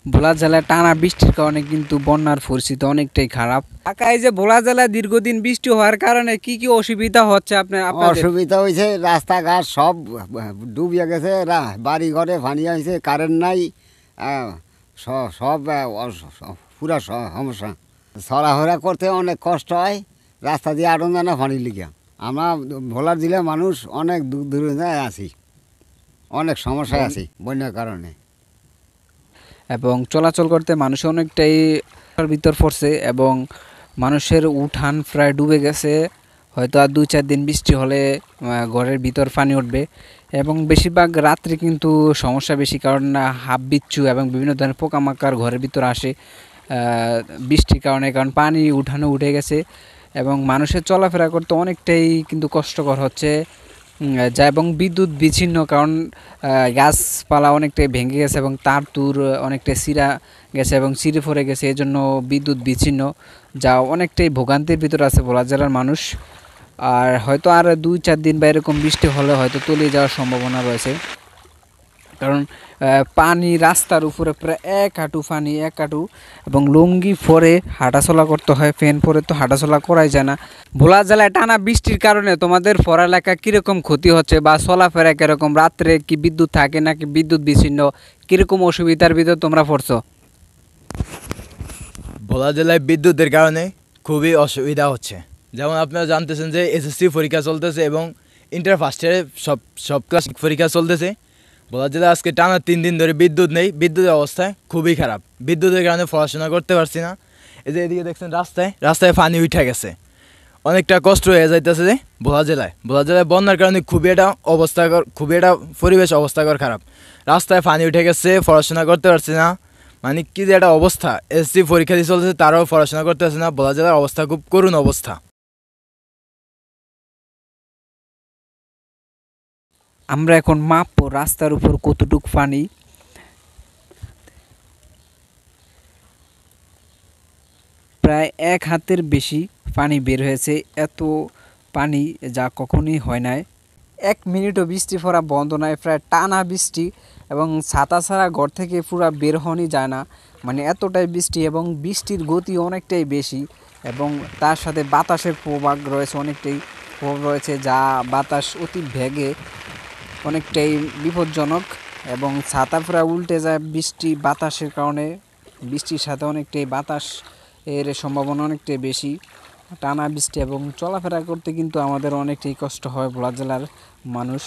ভোলা জেলায় টানা বৃষ্টির কারণে কিন্তু বন্যার পরিস্থিতি অনেকটাই খারাপ। ঢাকায় যে ভোলা জেলায় দীর্ঘদিন বৃষ্টি হওয়ার কারণে কি কি অসুবিধা হচ্ছে আপনাদের? অসুবিধা হয়েছে, রাস্তাঘাট সব ডুবিয়ে গেছে, বাড়ি ঘরে পানি হয়েছে, কারেন্ট নাই, সব পুরা সমস্যা। চলাফেরা করতে অনেক কষ্ট হয়, রাস্তা দিয়ে আটন জানা পানি লিখা। আমরা ভোলার জেলার মানুষ অনেক দূর দূরে আছি, অনেক সমস্যায় আছি বন্যার কারণে। এবং চলাচল করতে মানুষ অনেকটাই ভিতর পড়ছে এবং মানুষের উঠান প্রায় ডুবে গেছে। হয়তো আর 2-4 দিন বৃষ্টি হলে ঘরের ভিতর পানি উঠবে এবং বেশিরভাগ রাত্রে কিন্তু সমস্যা বেশি, কারণ হাফ বিচ্ছু এবং বিভিন্ন ধরনের পোকামাকড় ঘরের ভিতর আসে বৃষ্টির কারণে, কারণ পানি উঠানে উঠে গেছে এবং মানুষের চলাফেরা করতে অনেকটাই কিন্তু কষ্টকর হচ্ছে যা। এবং বিদ্যুৎ বিচ্ছিন্ন, কারণ গাছপালা অনেকটাই ভেঙে গেছে এবং তার তুর অনেকটাই ছিঁড়া গেছে এবং ছিঁড়ে পড়ে গেছে, এই জন্য বিদ্যুৎ বিচ্ছিন্ন, যা অনেকটাই ভোগান্তির ভিতরে আছে ভোলা জেলার মানুষ। আর হয়তো আর 2-4 দিন বা এরকম বৃষ্টি হলে হয়তো তলিয়ে যাওয়ার সম্ভাবনা রয়েছে, কারণ পানি রাস্তার উপরে প্রায় 1 হাঁটু পানি, 1 হাঁটু, এবং লুঙ্গি পরে হাঁটাচলা করতে হয়, ফ্যান পরে তো হাঁটাচলা করাই যায় না। ভোলা জেলায় টানা বৃষ্টির কারণে তোমাদের পড়ালেখা কীরকম ক্ষতি হচ্ছে বা চলাফেরা কীরকম? রাত্রে কি বিদ্যুৎ থাকে নাকি বিদ্যুৎ বিচ্ছিন্ন? কীরকম অসুবিধার ভিতর তোমরা পড়ছো? ভোলা জেলায় বিদ্যুতের কারণে খুবই অসুবিধা হচ্ছে। যেমন আপনারা জানতেছেন যে এসএসসি পরীক্ষা চলতেছে এবং ইন্টার ফার্স্ট ইয়ারে সব ক্লাস পরীক্ষা চলতেছে। ভোলা জেলায় আজকে টানা 3 দিন ধরে বিদ্যুৎ নেই, বিদ্যুতের অবস্থা খুবই খারাপ। বিদ্যুতের কারণে পড়াশোনা করতে পারছি না। এই যে এদিকে দেখছেন রাস্তায় পানি উঠে গেছে, অনেকটা কষ্ট হয়ে যাইতেছে যে ভোলা জেলায় বন্যার কারণে খুবই একটা পরিবেশ অবস্থাকর খারাপ। রাস্তায় পানি উঠে গেছে, পড়াশোনা করতে পারছি না, মানে কি যে একটা অবস্থা। এসএসসি পরীক্ষা দিয়ে চলতেছে, তারাও পড়াশোনা করতে পারছে না। ভোলা জেলার অবস্থা খুব করুণ অবস্থা। আমরা এখন মাপবো রাস্তার উপর কতটুক পানি। প্রায় 1 হাতের বেশি পানি বের হয়েছে, এত পানি যা কখনোই হয় নাই। 1 মিনিটও বৃষ্টি পড়া বন্ধ নয়, প্রায় টানা বৃষ্টি এবং ছাতা ছাড়া ঘর থেকে পুরা বের হওয়াই যায় না, মানে এতটাই বৃষ্টি এবং বৃষ্টির গতি অনেকটাই বেশি এবং তার সাথে বাতাসের প্রভাব রয়েছে, অনেকটাই প্রভাব রয়েছে, যা বাতাস অতি বেগে অনেকটাই বিপজ্জনক এবং ছাতা প্রায় উল্টে যায় বৃষ্টি বাতাসের কারণে। বৃষ্টির সাথে অনেকটাই বাতাস এর সম্ভাবনা অনেকটাই বেশি। টানা বৃষ্টি এবং চলাফেরা করতে কিন্তু আমাদের অনেকটাই কষ্ট হয় ভোলা জেলার মানুষ।